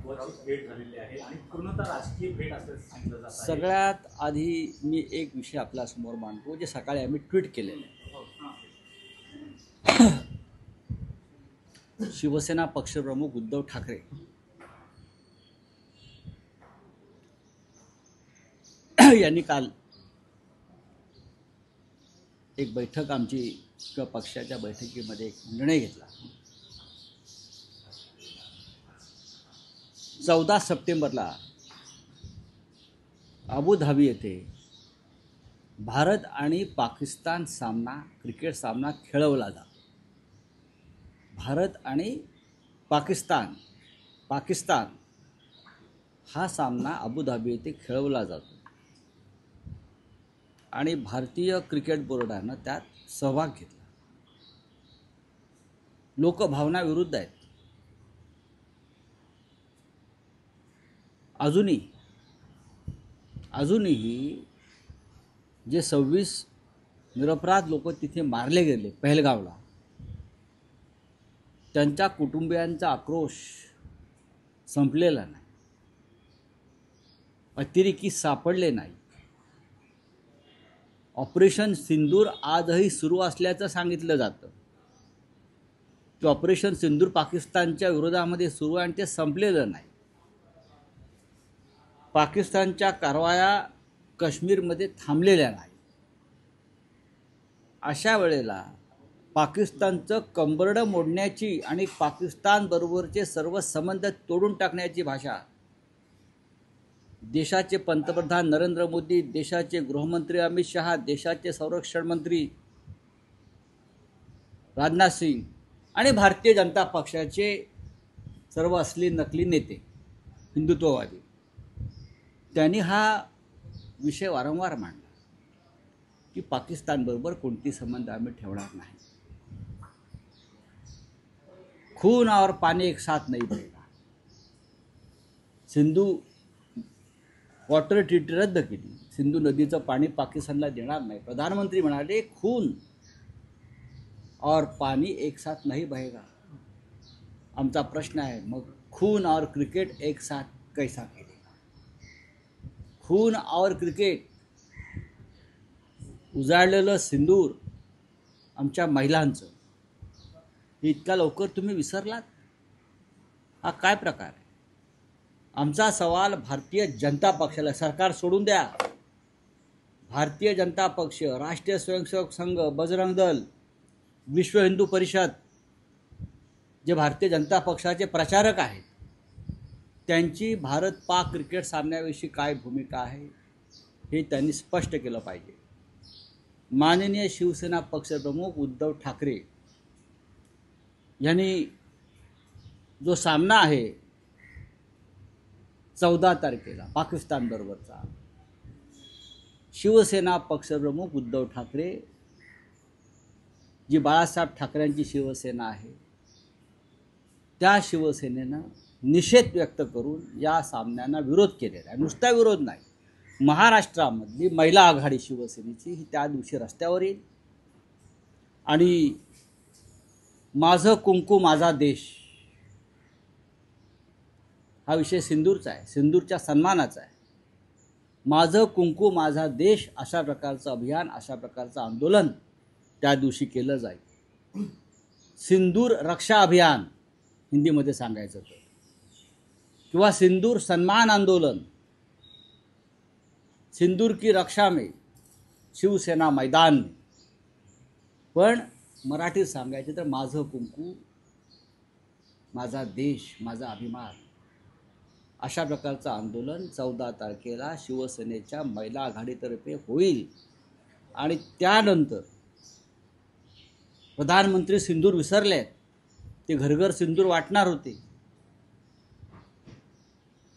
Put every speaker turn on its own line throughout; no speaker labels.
महत्त्वाची भेट झालेली आहे आणि पूर्णतः राजकीय भेट असल्याचं सांगितलं जात आहे.
सगळ्यात आधी मी एक विषय आपल्यासमोर मांडतो जे सकाळी आम्ही ट्विट केलेलं आहे. शिवसेना पक्षप्रमुख उद्धव ठाकरे यांनी काल एक बैठक आमची किंवा पक्षाच्या बैठकीमध्ये एक निर्णय घेतला. 14 सप्टेंबरला अबुधाबी येथे भारत आणि पाकिस्तान सामना क्रिकेट सामना खेळवला जातो. भारत आणि पाकिस्तान हा सामना अबुधाबी येथे खेळवला जातो आणि भारतीय क्रिकेट बोर्डानं त्यात सहभाग घेतला. लोकभावना विरुद्ध आहेत. अजूनही जे 26 निरपराध लोक तिथे मारले गेले पहलगावला, त्यांच्या कुटुंबियांचा आक्रोश संपलेला नाही. अतिरेकी सापडले नाही. ऑपरेशन सिंदूर आजही सुरू असल्याचं सांगितलं जातं की ऑपरेशन सिंदूर पाकिस्तानच्या विरोधामध्ये सुरू आहे आणि ते संपलेलं नाही. पाकिस्तानच्या कारवाया काश्मीरमध्ये थांबलेल्या नाही. अशा वेळेला पाकिस्तानचं कंबरडं मोडण्याची आणि पाकिस्तानबरोबरचे सर्व संबंध तोडून टाकण्याची भाषा देशाचे पंतप्रधान नरेंद्र मोदी, देशाचे गृहमंत्री अमित शहा, देशाचे संरक्षण मंत्री राजनाथ सिंग आणि भारतीय जनता पक्षाचे सर्व असली नकली नेते हिंदुत्ववादी, त्यांनी हा विषय वारंवार मांडला की पाकिस्तानबरोबर कोणती संबंध आम्ही ठेवणार नाही. खून और पानी एक साथ नहीं बहेगा. सिंधू वॉटर ट्रीटी रद्द केली. सिंधू नदीचं पाणी पाकिस्तानला देणार नाही. प्रधानमंत्री म्हणाले खून और पानी एक साथ नहीं बहेगा. आमचा प्रश्न आहे, मग खून और क्रिकेट एक साथ कैसा खेलेगा? खून और क्रिकेट, उजाडलेलं सिंदूर आमच्या महिलांचं, इतक्या लवकर तुम्ही विसरलात? हा काय प्रकार आहे? आमचा सवाल भारतीय जनता पक्षाला, सरकार सोडून द्या, भारतीय जनता पक्ष, राष्ट्रीय स्वयंसेवक संघ, बजरंग दल, विश्व हिंदू परिषद, जे भारतीय जनता पक्षाचे प्रचारक आहेत, त्यांची भारत पाक क्रिकेट सामन्याविषयी काय भूमिका आहे हे त्यांनी स्पष्ट केलं पाहिजे. माननीय शिवसेना पक्षप्रमुख उद्धव ठाकरे यांनी जो सामना आहे 14 तारखेला पाकिस्तानबरोबरचा, शिवसेना पक्षप्रमुख उद्धव ठाकरे, जी बाळासाहेब ठाकरेंची शिवसेना आहे, त्या शिवसेनेनं निषेध व्यक्त करून या सामन्यांना विरोध केलेला आहे. नुसता विरोध नाही, महाराष्ट्रामधली महिला आघाडी शिवसेनेची ही त्या दिवशी रस्त्यावर येईल आणि माझं कुंकू माझा देश हा विषय सिंदूरचा आहे, सिंदूरच्या सन्मानाचा आहे. माझं कुंकू माझा देश अशा प्रकारचं अभियान, अशा प्रकारचं आंदोलन त्या दिवशी केलं जाईल. सिंदूर रक्षा अभियान हिंदीमध्ये सांगायचं तर, किंवा सिंदूर सन्मान आंदोलन, सिंदूर की रक्षा में शिवसेना मैदान में. पण मराठीत सांगायचे तर माझं कुंकू माझा देश माझा अभिमान अशा प्रकारचं आंदोलन 14 तारखेला शिवसेनेच्या महिला आघाडीतर्फे होईल. आणि त्यानंतर प्रधानमंत्री सिंदूर विसरले, ते घरघर सिंदूर वाटणार होते,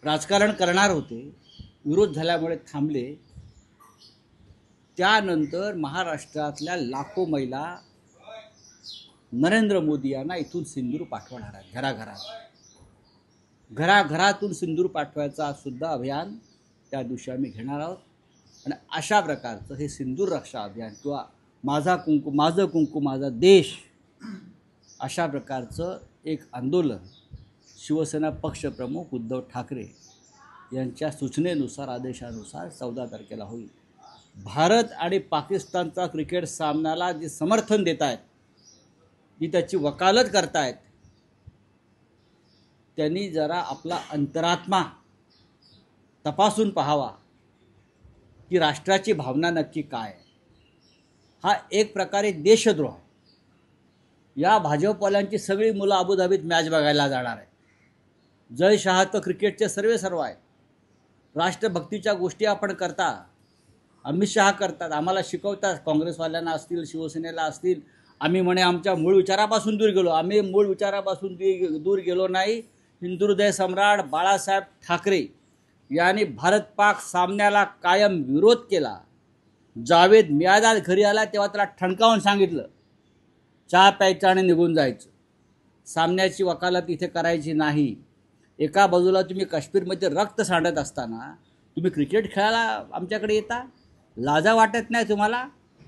राजकारण करणार होते, विरोध झाल्यामुळे थांबले. त्यानंतर महाराष्ट्रातल्या लाखो महिला नरेंद्र मोदी यांना इथून सिंदूर पाठवणार आहेत. घराघरातून सिंदूर पाठवायचा सुद्धा अभियान त्या दिवशी आम्ही घेणार आहोत. आणि अशा प्रकारचं हे सिंदूर रक्षा अभियान किंवा माझा कुंकू माझा देश अशा प्रकारचं एक आंदोलन शिवसेना पक्षप्रमुख उद्धव ठाकरे यांच्या सूचनेनुसार आदेशानुसार 14 तारखेला होईल. भारत आणि पाकिस्तानचा क्रिकेट सामन्याला जे समर्थन देत आहेत, जी त्याची वकालत करतायत, त्यांनी जरा आपला अंतरात्मा तपासून पाहावा की राष्ट्राची भावना नक्की काय आहे. हा एक प्रकारे देशद्रोह आहे. या भाजपवाल्यांची सगळी मुलं अबुधाबीत मॅच बघायला जाणार आहेत. जय शहा तर क्रिकेटचे सर्व आहेत. राष्ट्रभक्तीच्या गोष्टी आपण करता, अमित शहा करतात, आम्हाला शिकवतात, काँग्रेसवाल्यांना असतील, शिवसेनेला असतील. आम्ही म्हणे आमच्या मूळ विचारापासून दूर गेलो. आम्ही मूळ विचारापासून दूर गेलो नाही. हिंदुहृदय सम्राट बाळासाहेब ठाकरे यांनी भारत पाक सामन्याला कायम विरोध केला. जावेद मियादाद घरी आला तेव्हा त्याला ठणकावून सांगितलं, चहा प्यायचं आणि निघून जायचं. सामन्याची वकालत इथे करायची नाही. एका बाजूला तुम्ही काश्मीरमध्ये रक्त सांडत असताना तुम्ही क्रिकेट खेळायला आमच्याकडे येता? लाजा वाटत नाही तुम्हाला?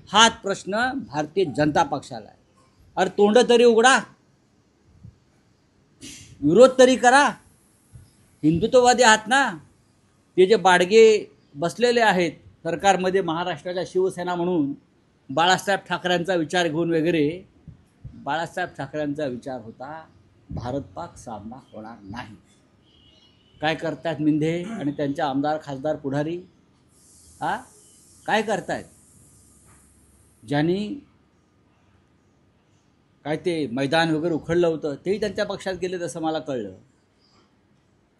हाच प्रश्न भारतीय जनता पक्षाला आहे. अरे तोंड तरी उघडा, विरोध तरी करा. हिंदुत्ववादी आहात ना? ते जे बाडगे बसलेले आहेत सरकारमध्ये महाराष्ट्राच्या शिवसेना म्हणून, बाळासाहेब ठाकरेंचा विचार घेऊन वगैरे, बाळासाहेब ठाकरेंचा विचार होता भारत पाक सामना होणार नाही. काय करतायत मिंधे आणि त्यांच्या आमदार खासदार पुढारी? काय करतायत? ज्यांनी काय ते मैदान वगैरे उखडलं होतं तेही त्यांच्या पक्षात गेले तसं मला कळलं.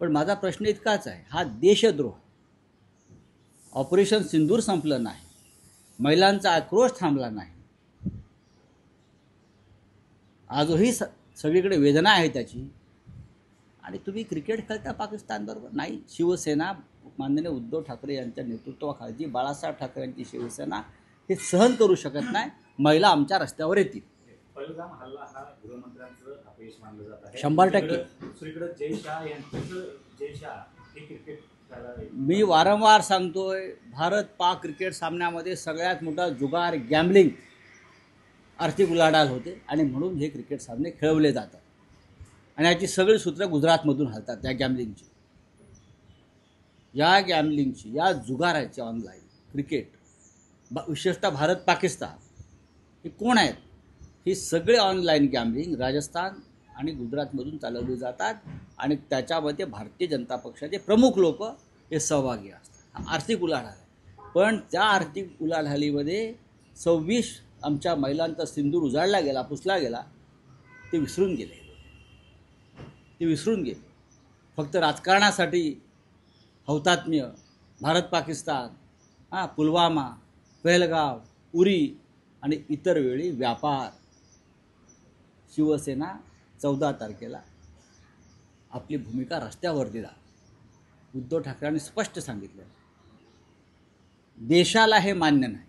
पण माझा प्रश्न इतकाच आहे, हा देशद्रोह. ऑपरेशन सिंदूर संपलं नाही, महिलांचा आक्रोश थांबला नाही, आजही सगळीकडे वेदना आहे त्याची. आणि तुम्ही क्रिकेट खेळता पाकिस्तानबरोबर? नाही. शिवसेना माननीय उद्धव ठाकरे यांच्या नेतृत्वाखाली बाळासाहेब ठाकरे यांची शिवसेना हे सहन करू शकत नाही. महिला आमच्या रस्त्यावर येतील.
पहिलगाम हल्ला हा गृहमंत्र्यांचं अपयश मानलं जात आहे.
100%
दुसरीकडे जय शहा हे क्रिकेट खेळायला.
मी वारंवार सांगतोय, भारत पाक क्रिकेट सामन्यामध्ये सगळ्यात मोठा जुगार, गॅम्बलिंग, आर्थिक उलाढाल होते आणि म्हणून हे क्रिकेट सामने खेळवले जातात. आणि याची सगळी सूत्र गुजरातमधून हलतात. या गॅम्बलिंगची, या जुगाराची ऑनलाईन क्रिकेट, विशेषतः भारत पाकिस्तान हे कोण आहेत? ही सगळे ऑनलाईन गॅम्बलिंग राजस्थान आणि गुजरातमधून चालवली जातात आणि त्याच्यामध्ये भारतीय जनता पक्षाचे प्रमुख लोक हे सहभागी असतात. हा आर्थिक उलाढाल आहे. पण त्या आर्थिक उलाढालीमध्ये 26 आमच्या महिलांचा सिंदूर उजाडला गेला, पुसला गेला. ते विसरून गेले. फक्त राजकारणासाठी हौतात्म्य, भारत पाकिस्तान, पुलवामा, पहलगाव, उरी आणि इतर वेळी व्यापार. शिवसेना 14 तारखेला आपली भूमिका रस्त्यावर दिला. उद्धव ठाकरेंनी स्पष्ट सांगितलं, देशाला हे मान्य नाही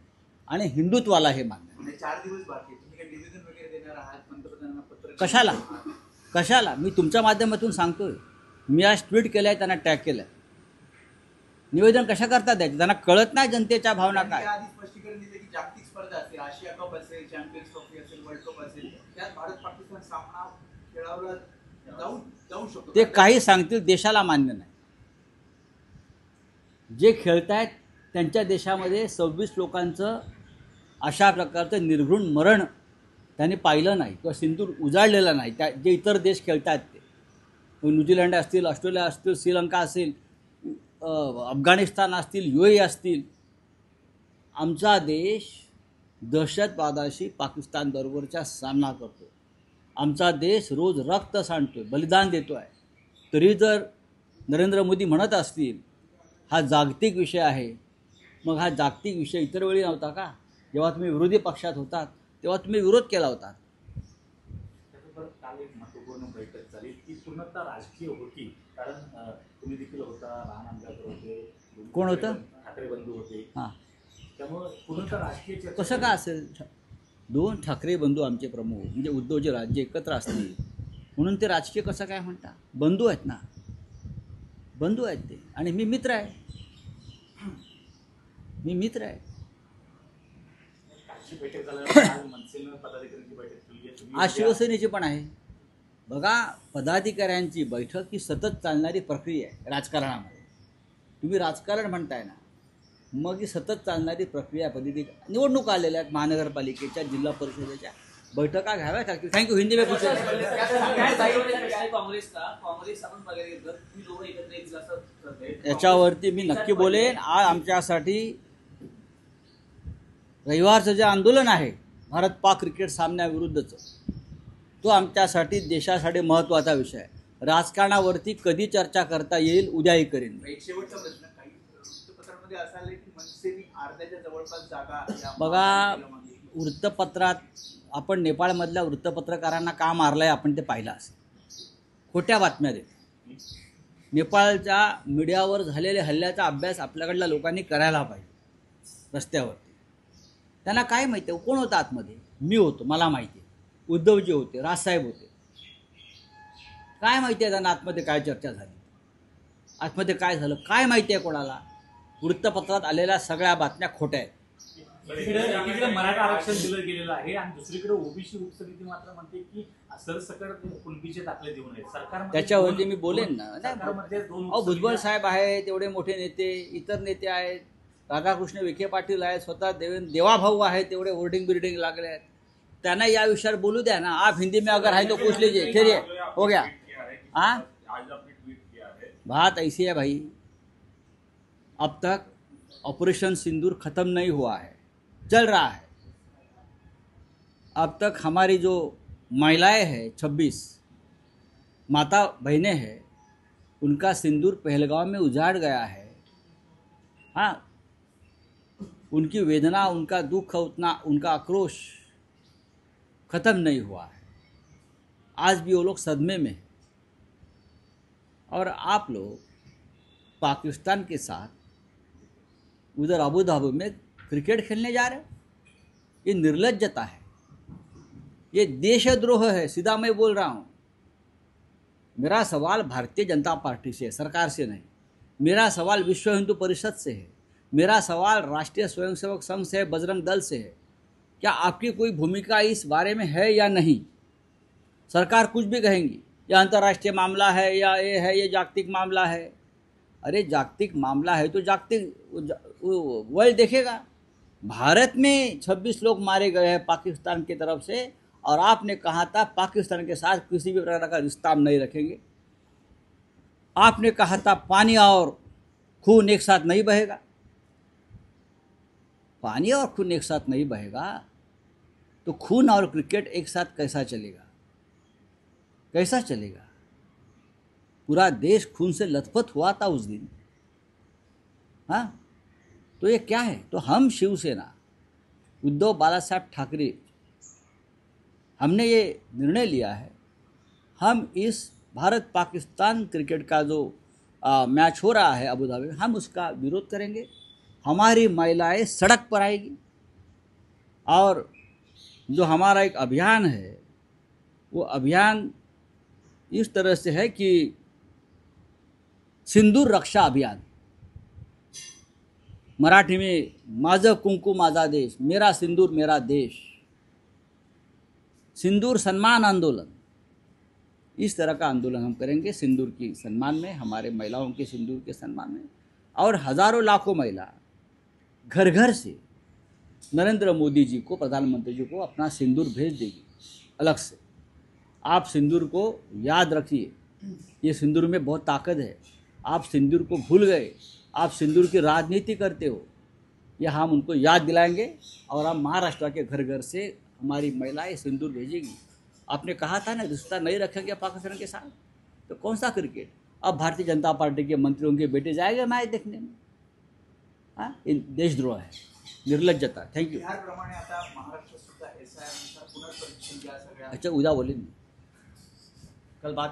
आणि हिंदुत्वाला हे मान्य नाही.
4 दिवस बाकी, तुम्ही काही निवेदन वगैरे देणार आहात? पंतप्रधानांना पत्र
कशाला? मी तुमच्या माध्यमातून सांगतोय. मी आज ट्विट केलंय, त्यांना टॅग केलंय. निवेदन कशा करता द्यायचे? त्यांना कळत नाही जनतेच्या भावना काय.
आधी स्पष्टीकरण दिलं की जागतिक स्पर्धा असेल, आशिया कप असेल, चॅम्पियन्स ट्रॉफी असेल, वर्ल्ड कप असेल, त्यात भारत पाकिस्तान सामना खेळावला जाऊ शकतो.
ते काही सांगतील, देशाला मान्य नाही. जे खेळतायत त्यांच्या देशामध्ये 26 लोकांचं अशा प्रकारचं निर्घृण मरण त्यांनी पाहिलं नाही किंवा सिंदूर उजाडलेला नाही. त्या जे इतर देश खेळतात ते, न्यूझीलंड असतील, ऑस्ट्रेलिया असतील, श्रीलंका असेल, अफगाणिस्तान असतील, UAE असतील, आमचा देश दहशतवादाशी पाकिस्तानबरोबरचा सामना करतो. आमचा देश रोज रक्त सांडतोय, बलिदान देतो आहे. तरी जर नरेंद्र मोदी म्हणत असतील हा जागतिक विषय आहे, मग हा जागतिक विषय इतर वेळी नव्हता का? जेव्हा तुम्ही विरोधी पक्षात होतात तेव्हा तुम्ही विरोध केला होता.
काल एक महत्त्वपूर्ण बैठक झाली, ती पूर्णतः राजकीय होती. कारण तुम्ही देखील होता, लहान आमदार होते,
कोण होतं?
ठाकरे बंधू होते.
हां,
त्यामुळे पूर्णतः राजकीय चर्चा.
कसं काय असेल? 2 ठाकरे बंधू आमचे प्रमुख, म्हणजे उद्धवचे राज्य एकत्र असतील म्हणून ते राजकीय कसं काय म्हणता? बंधू आहेत ना, बंधू आहेत ते. आणि मी मित्र आहे.
बैठक झाल्यानंतर काल मनसेनं पदाधिकाऱ्यांची बैठक केली आहे.
आज शिवसेनेची पण आहे. बघा, पदाधिकाऱ्यांची बैठक ही सतत चालणारी प्रक्रिया आहे राजकारणामध्ये. तुम्ही राजकारण म्हणताय ना, मग ही सतत चालणारी प्रक्रिया. निवडणूक आलेल्या आहेत, महानगरपालिकेच्या, जिल्हा परिषदेच्या, बैठका घ्याव्या लागतील. थँक्यू. हिंदी में पूछे. याच्यावरती मी नक्की बोलेन. आज आमच्यासाठी रविवारचं जे आंदोलन आहे भारत पाक क्रिकेट सामन्याविरुद्धचं, तो आमच्यासाठी देशासाठी महत्त्वाचा विषय आहे. राजकारणावरती कधी चर्चा करता येईल उद्याही करेन.
एक शेवटचा प्रश्न, काही वृत्तपत्रांमध्ये असं आलंय की मनसेने अर्ध्याच्या जवळपास जागा या
बघा,
महापालिकेला
वृत्तपत्रात आपण नेपाळमधल्या वृत्तपत्रकारांना का मारलं आहे आपण ते पाहिलं असेल. खोट्या बातम्या देत. नेपाळच्या मीडियावर झालेल्या हल्ल्याचा अभ्यास आपल्याकडल्या लोकांनी करायला पाहिजे. रस्त्यावरती त्यांना काय माहिती आहे? कोण होतं आतमध्ये? मी होतो, मला माहिती आहे. उद्धवजी होते, राजसाहेब होते. काय माहिती आहे त्यांना आतमध्ये काय चर्चा झाली, आतमध्ये काय झालं, काय माहिती आहे कोणाला? वृत्तपत्रात आलेल्या सगळ्या बातम्या खोट्या आहेत.
एकीकडे मराठा आरक्षण दिलं गेलेलं आहे आणि दुसरीकडे ओबीसी उपसमिती मात्र म्हणते की सरसकट कुणबीचे दाखले देऊ नये. सरकार
त्याच्यावरती मी बोलेन ना. अहो, भुजबळ साहेब आहेत, एवढे मोठे नेते, इतर नेते आहेत, राधाकृष्ण विखे पाटील आहेत, स्वतः देवाभाऊ आहेत, तेवढे होर्डिंग बिल्डिंग लागले आहेत. त्यांना या विषयावर बोलू द्या ना. आप हिंदी में अगर है तो पूछ लीजिए. चलिए, हो गया. हाँ, बात ऐसी है भाई, अब तक ऑपरेशन सिंदूर खत्म नहीं हुआ है, चल रहा है. अब तक हमारी जो महिलाएं हैं, 26 माता बहनें हैं, उनका सिंदूर पहलगांव में उजाड़ गया है. हाँ, उनकी वेदना, उनका दुख, उनका आक्रोश ख़त्म नहीं हुआ है. आज भी वो लोग सदमे में हैं. और आप लोग पाकिस्तान के साथ उधर अबू धाबी में क्रिकेट खेलने जा रहे हो. ये निर्लज्जता है, ये देशद्रोह है. सीधा मैं बोल रहा हूँ. मेरा सवाल भारतीय जनता पार्टी से है, सरकार से नहीं. मेरा सवाल विश्व हिंदू परिषद से है. मेरा सवाल राष्ट्रीय स्वयंसेवक संघ से है, बजरंग दल से है. क्या आपकी कोई भूमिका इस बारे में है या नहीं? सरकार कुछ भी कहेंगी, यह अंतर्राष्ट्रीय मामला है, या ये है, ये जागतिक मामला है. अरे जागतिक मामला है तो जागतिक वर्ल्ड देखेगा. भारत में 26 लोग मारे गए हैं पाकिस्तान की तरफ से, और आपने कहा था पाकिस्तान के साथ किसी भी प्रकार का रिश्ता हम नहीं रखेंगे. आपने कहा था पानी और खून एक साथ नहीं बहेगा. पानी और खून एक साथ नहीं बहेगा तो खून और क्रिकेट एक साथ कैसा चलेगा? कैसा चलेगा? पूरा देश खून से लथपथ हुआ था उस दिन. हाँ, तो ये क्या है? तो हम शिवसेना, उद्धव बाला साहब ठाकरे, हमने ये निर्णय लिया है, हम इस भारत पाकिस्तान क्रिकेट का जो मैच हो रहा है अबू धाबी में, हम उसका विरोध करेंगे. हमारी महिलाएं सड़क पर आएगी. और जो हमारा एक अभियान है, वो अभियान इस तरह से है कि सिंदूर रक्षा अभियान. मराठी में माझं कुंकू माझा देश, मेरा सिंदूर मेरा देश, सिंदूर सम्मान आंदोलन. इस तरह का आंदोलन हम करेंगे सिंदूर की सम्मान में, हमारे महिलाओं के सिंदूर के सम्मान में. और हज़ारों लाखों महिला घर घर से नरेंद्र मोदी जी को, प्रधानमंत्री जी को अपना सिंदूर भेज देगी अलग से. आप सिंदूर को याद रखिए. ये सिंदूर में बहुत ताकत है. आप सिंदूर को भूल गए, आप सिंदूर की राजनीति करते हो, यह हम उनको याद दिलाएंगे. और हम महाराष्ट्र के घर घर से हमारी महिलाएं सिंदूर भेजेगी. आपने कहा था ना रिश्ता नहीं रखेंगे पाकिस्तान के साथ, तो कौन सा क्रिकेट? अब भारतीय जनता पार्टी के मंत्रियों के बेटे जाएंगे मैच देखने में. हाँ, देशद्रोह है, निर्लज्जता. थँक्यू.
बिहारप्रमाणे आता महाराष्ट्र सुद्धा SIR नुसार पुनर्परीक्षण या सगळ्या
अच्छा, उद्या बोलेन मी. कल बात